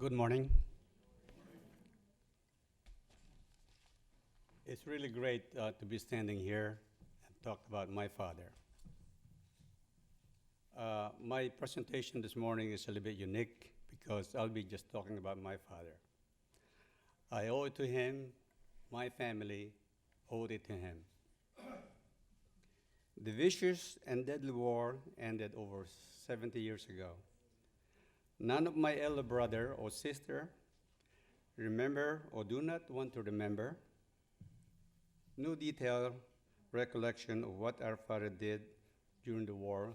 Good morning. It's really great to be standing here and talk about my father. My presentation this morning is a little bit unique because I'll be just talking about my father. I owe it to him, my family owed it to him. The vicious and deadly war ended over 70 years ago. None of my elder brother or sister remember or do not want to remember. No detailed recollection of what our father did during the war,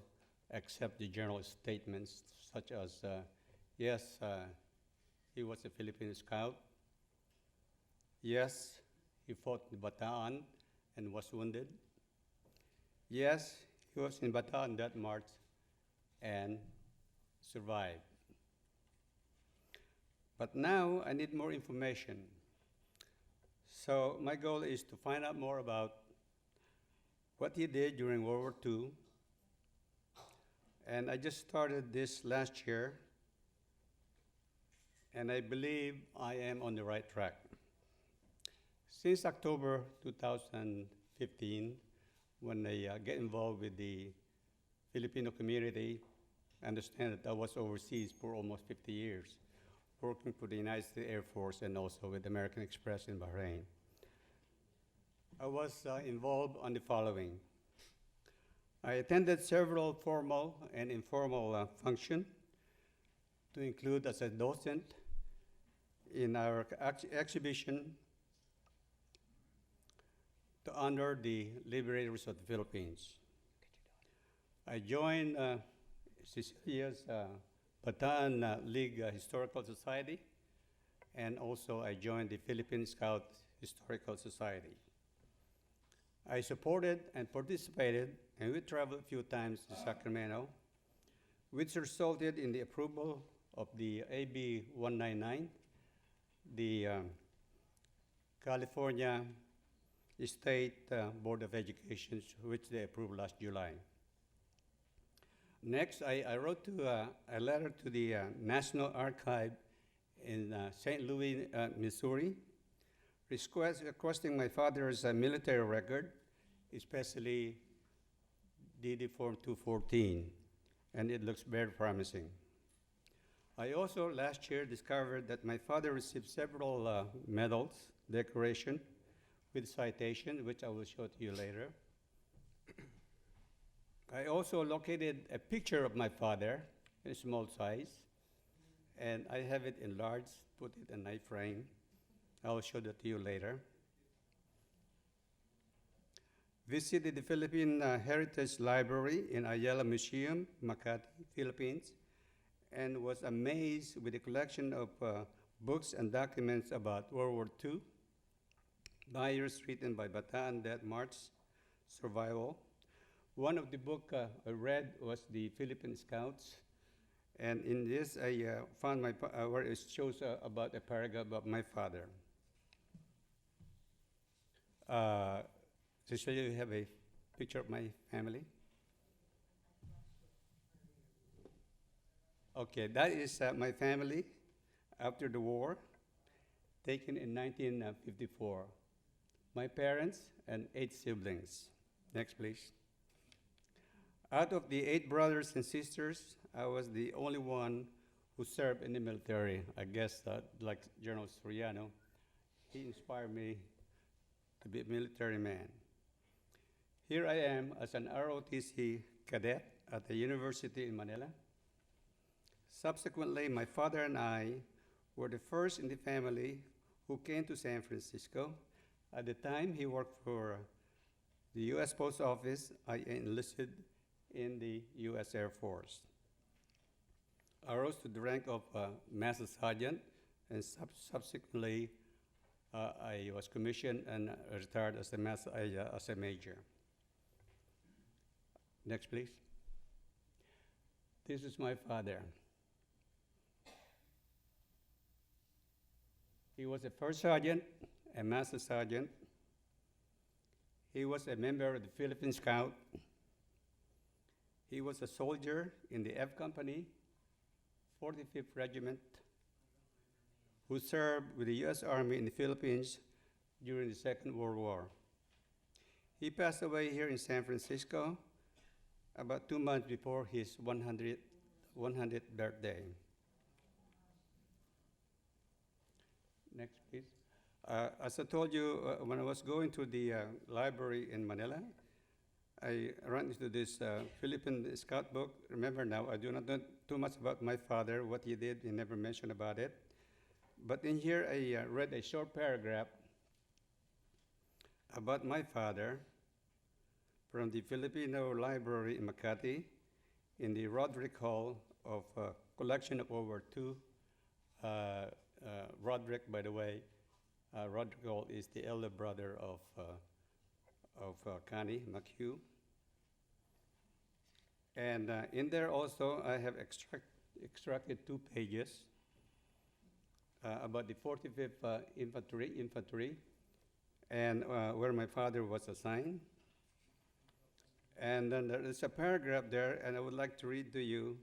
except the general statements such as, yes, he was a Philippine scout. Yes, he fought in Bataan and was wounded. Yes, he was in Bataan that March and survived. But now I need more information. So my goal is to find out more about what he did during World War II. And I just started this last year, and I believe I am on the right track. Since October 2015, when I get involved with the Filipino community, I understand that I was overseas for almost 50 years, working for the United States Air Force and also with American Express in Bahrain. I was involved on the following. I attended several formal and informal functions to include as a docent in our exhibition to honor the liberators of the Philippines. I joined Cecilia's Bataan League Historical Society, and also I joined the Philippine Scout Historical Society. I supported and participated, and we traveled a few times to Sacramento, which resulted in the approval of the AB 199, the California State Board of Education, which they approved last July. Next, I wrote a letter to the National Archive in St. Louis, Missouri, requesting my father's military record, especially DD Form 214, and it looks very promising. I also last year discovered that my father received several medals, decoration, with citation, which I will show to you later. I also located a picture of my father in small size, and I have it enlarged, put it in a frame. I will show that to you later. Visited the Philippine Heritage Library in Ayala Museum, Makati, Philippines, and was amazed with the collection of books and documents about World War II, diaries written by Bataan that March survival. One of the books I read was the Philippine Scouts, and in this I found where it shows about a paragraph about my father. To show you have a picture of my family. Okay, that is my family after the war, taken in 1954. My parents and 8 siblings. Next, please. Out of the 8 brothers and sisters, I was the only one who served in the military. I guess like General Soriano, he inspired me to be a military man. Here I am as an ROTC cadet at the University in Manila. Subsequently, my father and I were the first in the family who came to San Francisco. At the time, he worked for the U.S. Post Office. I enlisted in the U.S. Air Force. I rose to the rank of Master Sergeant, and subsequently, I was commissioned and retired as a major. Next, please. This is my father. He was a first sergeant, a master sergeant. He was a member of the Philippine Scout. He was a soldier in the F Company, 45th Regiment, who served with the U.S. Army in the Philippines during the Second World War. He passed away here in San Francisco about 2 months before his 100th birthday. Next, please. As I told you, when I was going to the library in Manila, I ran into this Philippine scout book. Remember now, I do not know too much about my father, what he did, he never mentioned about it. But in here, I read a short paragraph about my father from the Filipino Library in Makati in the Roderick Hall of a collection of over two. Roderick, by the way, Roderick Hall is the elder brother of Connie McHugh. And in there also, I have extracted 2 pages about the 45th Infantry, and where my father was assigned. And then there is a paragraph there, and I would like to read to you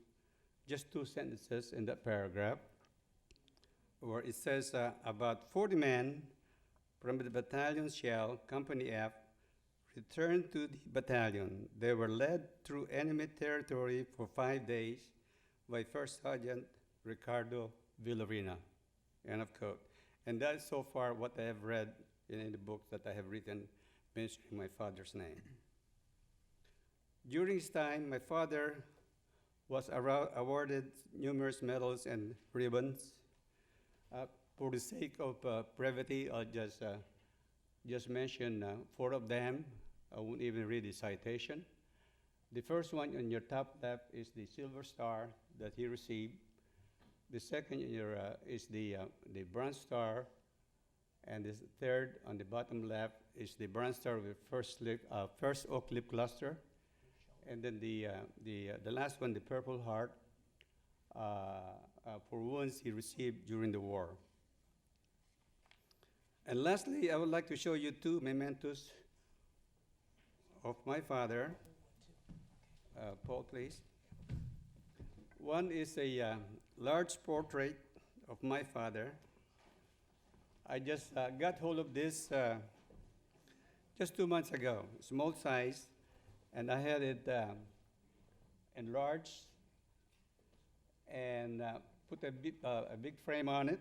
just 2 sentences in that paragraph, where it says about 40 men from the Battalion Shell, Company F, returned to the battalion. They were led through enemy territory for 5 days by First Sergeant Ricardo Villarina, end of quote. And that is so far what I have read in the books that I have written mentioning my father's name. During his time, my father was awarded numerous medals and ribbons. For the sake of brevity, I'll just mention 4 of them. I won't even read the citation. The first one on your top left is the Silver Star that he received. The second is the Bronze Star, and the third on the bottom left is the Bronze Star with first Oak Leaf Cluster, and then the last one, the Purple Heart, for wounds he received during the war. And lastly, I would like to show you 2 mementos of my father. Paul, please. One is a large portrait of my father. I just got hold of this just 2 months ago, small size, and I had it enlarged and put a big frame on it.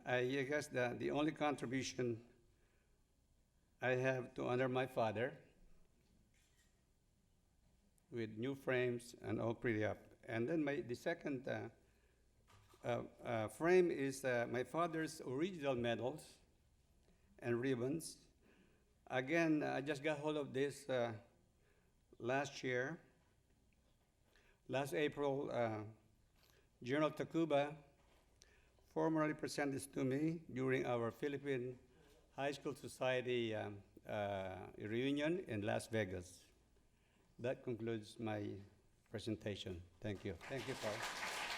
I guess the only contribution I have to honor my father, with new frames and all pretty up. And then the second frame is my father's original medals and ribbons. Again, I just got hold of this last year. Last April, General Tacuba formally presented this to me during our Philippine High School Society reunion in Las Vegas. That concludes my presentation. Thank you. Thank you, Paul.